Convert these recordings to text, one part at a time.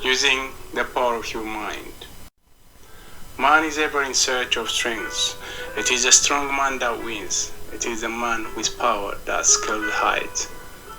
using the power of your mind. Man is ever in search of strength. It is a strong man that wins. It is a man with power that scales the height.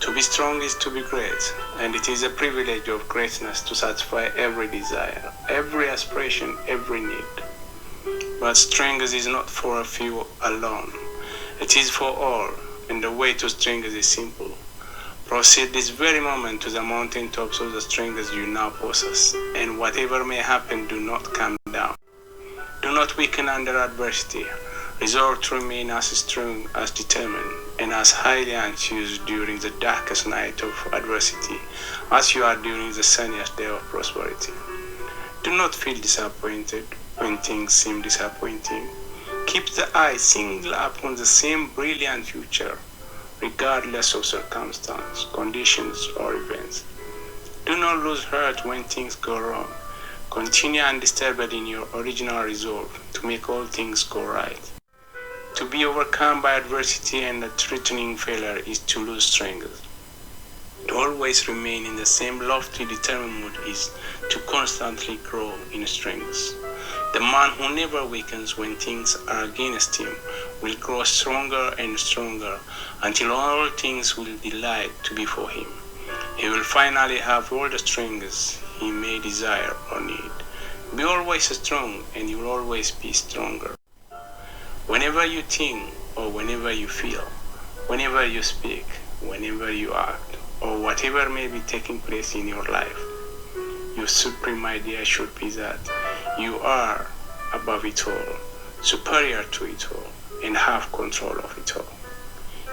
To be strong is to be great, and it is a privilege of greatness to satisfy every desire, every aspiration, every need. But strength is not for a few alone. It is for all, and the way to strength is simple. Proceed this very moment to the mountain tops of the strength you now possess, and whatever may happen, do not come down. Do not weaken under adversity. Resolve to remain as strong, as determined, and as highly anxious during the darkest night of adversity as you are during the sunniest day of prosperity. Do not feel disappointed when things seem disappointing. Keep the eye single upon the same brilliant future, regardless of circumstance, conditions, or events. Do not lose heart when things go wrong. Continue undisturbed in your original resolve to make all things go right. To be overcome by adversity and a threatening failure is to lose strength. To always remain in the same lofty determined mood is to constantly grow in strength. The man who never weakens when things are against him will grow stronger and stronger until all things will delight to be for him. He will finally have all the strengths he may desire or need. Be always strong and you will always be stronger. Whenever you think or whenever you feel, whenever you speak, whenever you act, or whatever may be taking place in your life, your supreme idea should be that you are above it all, superior to it all, and have control of it all.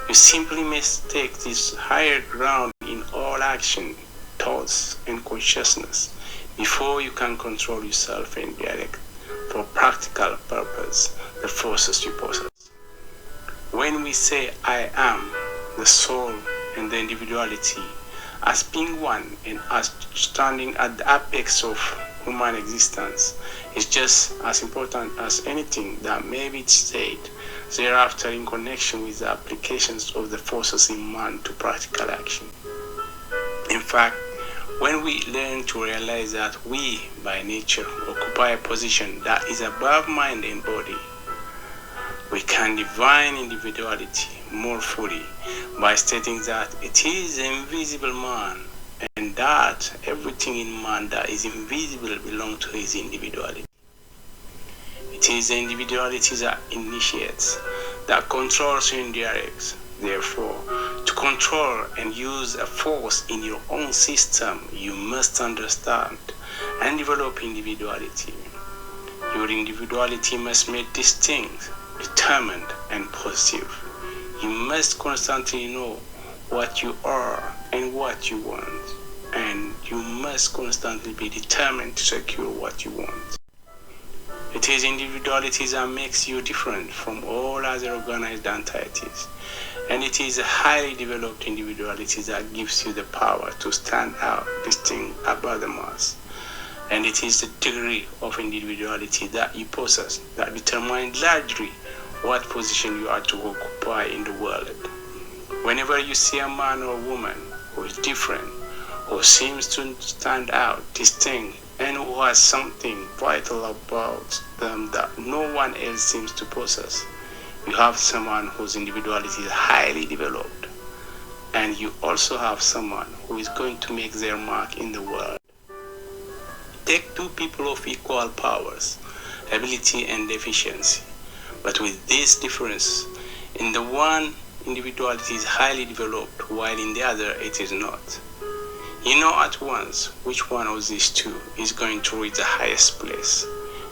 You simply must take this higher ground in all action, thoughts, and consciousness before you can control yourself and direct for practical purpose the forces you possess. When we say I am, the soul and the individuality, as being one and as standing at the apex of human existence, is just as important as anything that may be said thereafter in connection with the applications of the forces in man to practical action. In fact, when we learn to realize that we, by nature, occupy a position that is above mind and body, we can define individuality more fully by stating that it is the invisible man and that everything in man that is invisible belongs to his individuality. It is the individuality that initiates, that controls and directs. Therefore, to control and use a force in your own system, you must understand and develop individuality. Your individuality must be distinct, determined, and positive. You must constantly know what you are and what you want, and you must constantly be determined to secure what you want. It is individuality that makes you different from all other organized entities, and it is a highly developed individuality that gives you the power to stand out distinct above the mass. And it is the degree of individuality that you possess that determines largely what position you are to occupy in the world. Whenever you see a man or woman who is different, who seems to stand out distinct, and who has something vital about them that no one else seems to possess, you have someone whose individuality is highly developed, and you also have someone who is going to make their mark in the world. Take two people of equal powers, ability and efficiency, but with this difference: in the one, individuality is highly developed, while in the other it is not. You know at once which one of these two is going to reach the highest place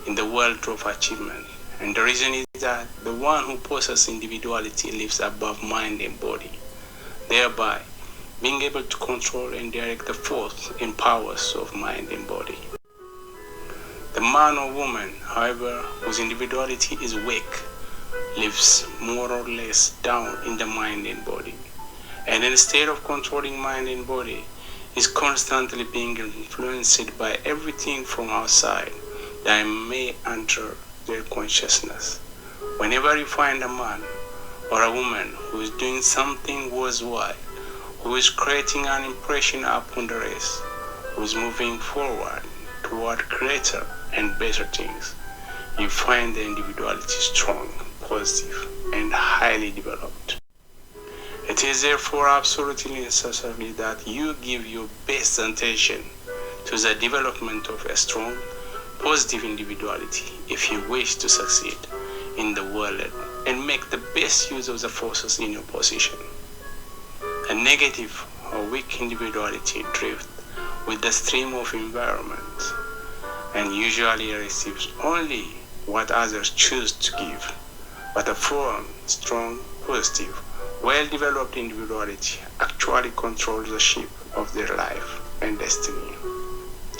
in the world of achievement. And the reason is that the one who possesses individuality lives above mind and body, thereby being able to control and direct the force and powers of mind and body. The man or woman, however, whose individuality is weak, lives more or less down in the mind and body, and instead of controlling mind and body, is constantly being influenced by everything from outside that may enter their consciousness. Whenever you find a man or a woman who is doing something worthwhile, who is creating an impression upon the rest, who is moving forward toward greater and better things, you find the individuality strong, positive, and highly developed. It is therefore absolutely necessary that you give your best attention to the development of a strong, positive individuality if you wish to succeed in the world and make the best use of the forces in your possession. A negative or weak individuality drifts with the stream of environment and usually receives only what others choose to give. But a firm, strong, positive, well-developed individuality actually controls the ship of their life and destiny,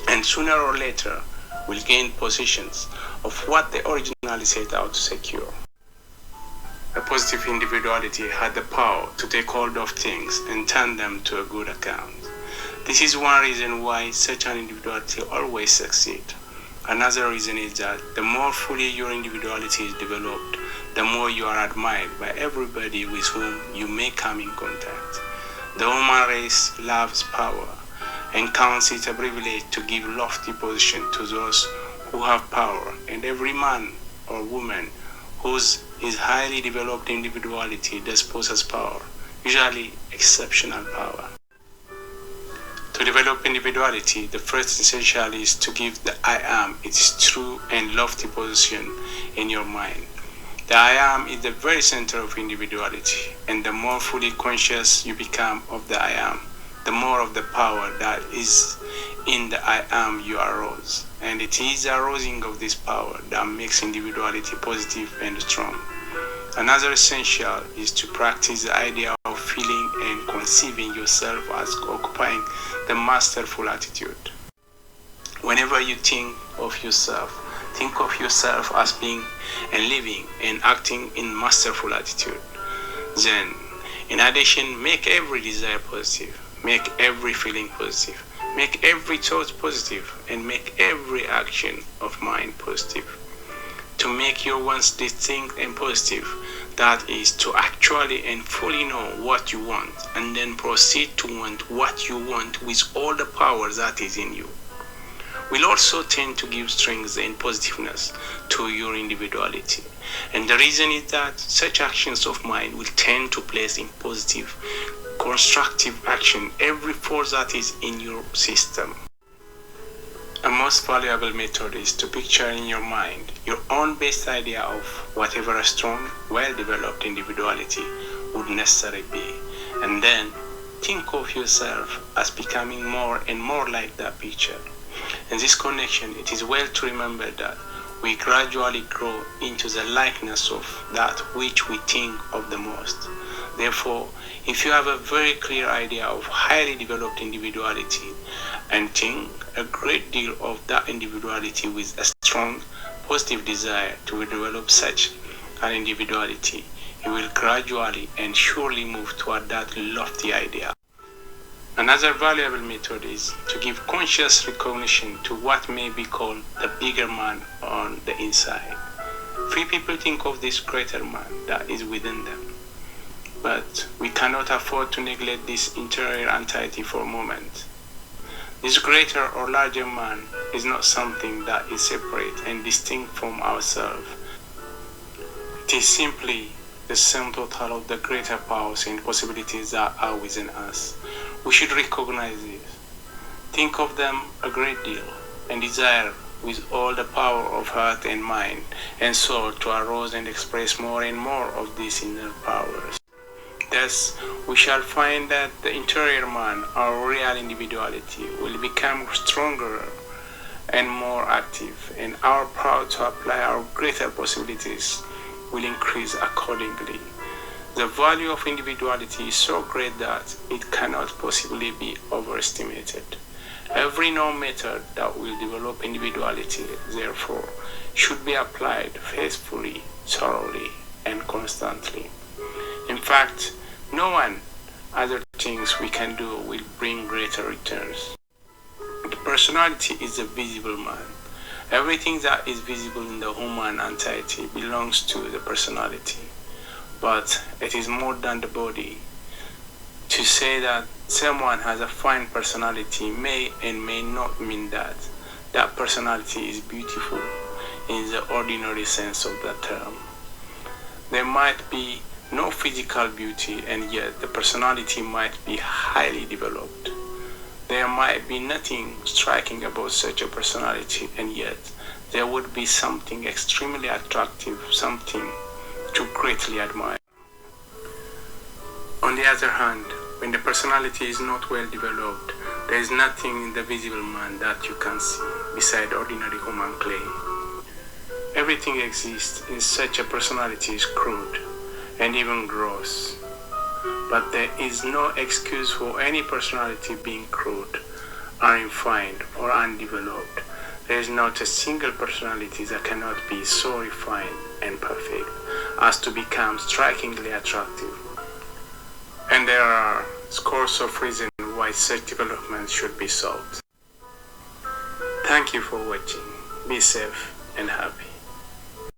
and sooner or later will gain possessions of what they originally set out to secure. A positive individuality had the power to take hold of things and turn them to a good account. This is one reason why such an individuality always succeeds. Another reason is that the more fully your individuality is developed, the more you are admired by everybody with whom you may come in contact. The human race loves power and counts it a privilege to give lofty position to those who have power, and every man or woman whose highly developed individuality does possess power, usually exceptional power. To develop individuality, the first essential is to give the I am its true and lofty position in your mind. The I am is the very center of individuality, and the more fully conscious you become of the I am, the more of the power that is in the I am you arouse. And it is the arousing of this power that makes individuality positive and strong. Another essential is to practice the idea of feeling and conceiving yourself as occupying the masterful attitude. Whenever you think of yourself as being and living and acting in masterful attitude. Then, in addition, make every desire positive, make every feeling positive, make every thought positive, and make every action of mind positive. To make your wants distinct and positive, that is to actually and fully know what you want and then proceed to want what you want with all the power that is in you. Will also tend to give strength and positiveness to your individuality. And the reason is that such actions of mind will tend to place in positive, constructive action every force that is in your system. A most valuable method is to picture in your mind your own best idea of whatever a strong, well-developed individuality would necessarily be, and then think of yourself as becoming more and more like that picture. In this connection, it is well to remember that we gradually grow into the likeness of that which we think of the most. Therefore, if you have a very clear idea of highly developed individuality and think a great deal of that individuality with a strong, positive desire to develop such an individuality, you will gradually and surely move toward that lofty idea. Another valuable method is to give conscious recognition to what may be called the bigger man on the inside. Few people think of this greater man that is within them, but we cannot afford to neglect this interior entity for a moment. This greater or larger man is not something that is separate and distinct from ourselves. It is simply the sum total of the greater powers and possibilities that are within us. We should recognize this, think of them a great deal, and desire with all the power of heart and mind and soul to arouse and express more and more of these inner powers. Thus, we shall find that the interior man, our real individuality, will become stronger and more active, and our power to apply our greater possibilities will increase accordingly. The value of individuality is so great that it cannot possibly be overestimated. Every known method that will develop individuality, therefore, should be applied faithfully, thoroughly, and constantly. In fact, no one other things we can do will bring greater returns. The personality is the visible man. Everything that is visible in the human entity belongs to the personality. But it is more than the body. To say that Someone has a fine personality may and may not mean that that personality is beautiful in the ordinary sense of the term. There might be no physical beauty, and yet the personality might be highly developed. There might be nothing striking about such a personality, and yet there would be something extremely attractive, something to greatly admire. On the other hand, when the personality is not well developed, there is nothing in the visible man that you can see beside ordinary human clay. Everything exists in such a personality is crude and even gross. But there is no excuse for any personality being crude, unrefined, or undeveloped. There is not a single personality that cannot be so refined and perfect as to become strikingly attractive. And there are scores of reasons why such development should be sought. Thank you for watching. Be safe and happy.